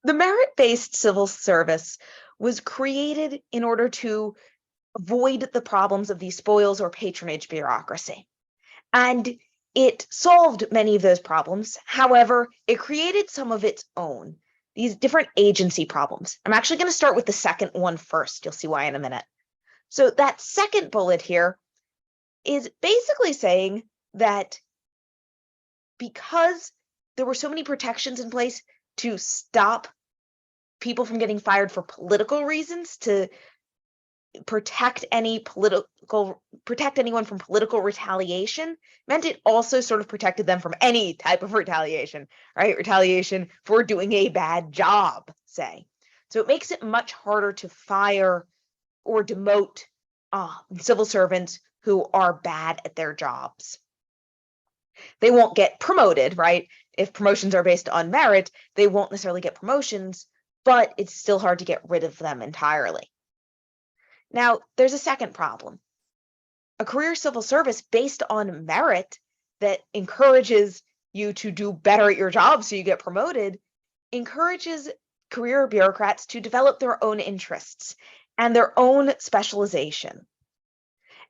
The merit-based civil service was created in order to avoid the problems of the spoils or patronage bureaucracy. And it solved many of those problems. However, it created some of its own, these different agency problems. I'm actually going to start with the second one first. You'll see why in a minute. So that second bullet here is basically saying that because there were so many protections in place to stop people from getting fired for political reasons, to protect anyone from political retaliation, meant it also sort of protected them from any type of retaliation, right? Retaliation for doing a bad job, say. So it makes it much harder to fire or demote civil servants who are bad at their jobs. They won't get promoted, right? If promotions are based on merit, they won't necessarily get promotions, but it's still hard to get rid of them entirely. Now, there's a second problem. A career civil service based on merit that encourages you to do better at your job so you get promoted encourages career bureaucrats to develop their own interests and their own specialization.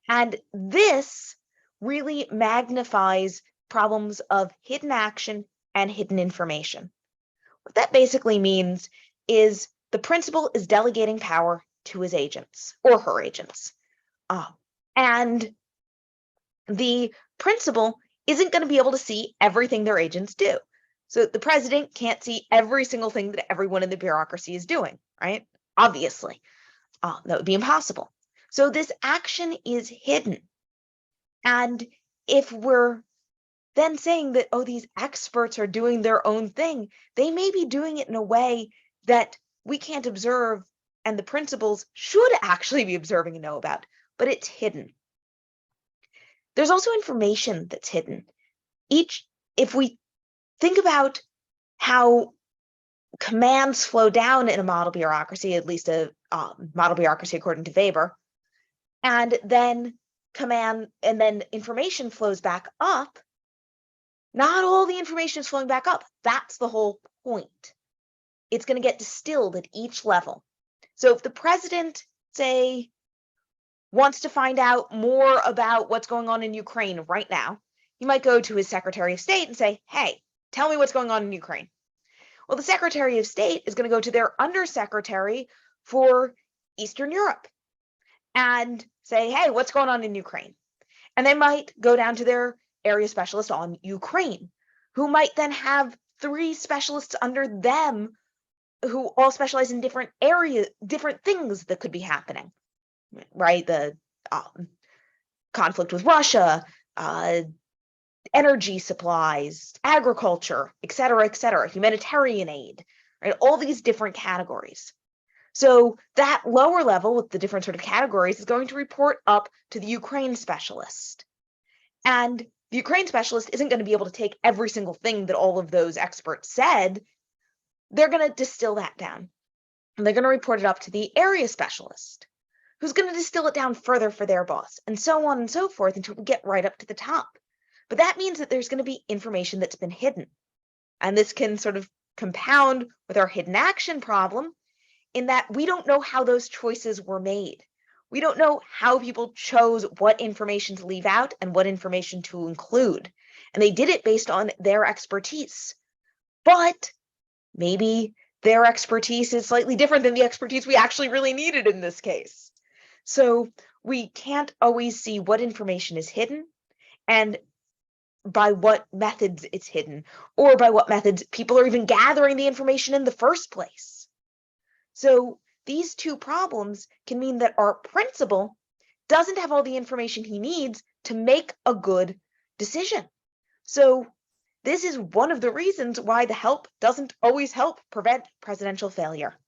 And this really magnifies problems of hidden action and hidden information. What that basically means is the principal is delegating power to his agents or her agents. And the principal isn't going to be able to see everything their agents do. So the president can't see every single thing that everyone in the bureaucracy is doing, right? Obviously, that would be impossible. So this action is hidden. And if we're then saying that, oh, these experts are doing their own thing, they may be doing it in a way that we can't observe and the principals should actually be observing and know about, but it's hidden. There's also information that's hidden. If we think about how commands flow down in a model bureaucracy, at least a model bureaucracy according to Weber, and then information flows back up, not all the information is flowing back up. That's the whole point. It's going to get distilled at each level. So if the president, say, wants to find out more about what's going on in Ukraine right now, he might go to his Secretary of State and say, hey, tell me what's going on in Ukraine. Well, the Secretary of State is going to go to their Undersecretary for Eastern Europe and say, hey, what's going on in Ukraine? And they might go down to their area specialist on Ukraine, who might then have 3 specialists under them who all specialize in different areas, different things that could be happening, right? The conflict with Russia, energy supplies, agriculture, et cetera, humanitarian aid, right? All these different categories. So that lower level with the different sort of categories is going to report up to the Ukraine specialist. And the Ukraine specialist isn't going to be able to take every single thing that all of those experts said. They're going to distill that down. And they're going to report it up to the area specialist, who's going to distill it down further for their boss, and so on and so forth until we get right up to the top. But that means that there's going to be information that's been hidden. And this can sort of compound with our hidden action problem in that we don't know how those choices were made. We don't know how people chose what information to leave out and what information to include. And they did it based on their expertise. But maybe their expertise is slightly different than the expertise we actually really needed in this case. So we can't always see what information is hidden and by what methods it's hidden, or by what methods people are even gathering the information in the first place. So these two problems can mean that our principal doesn't have all the information he needs to make a good decision. So this is one of the reasons why the help doesn't always help prevent presidential failure.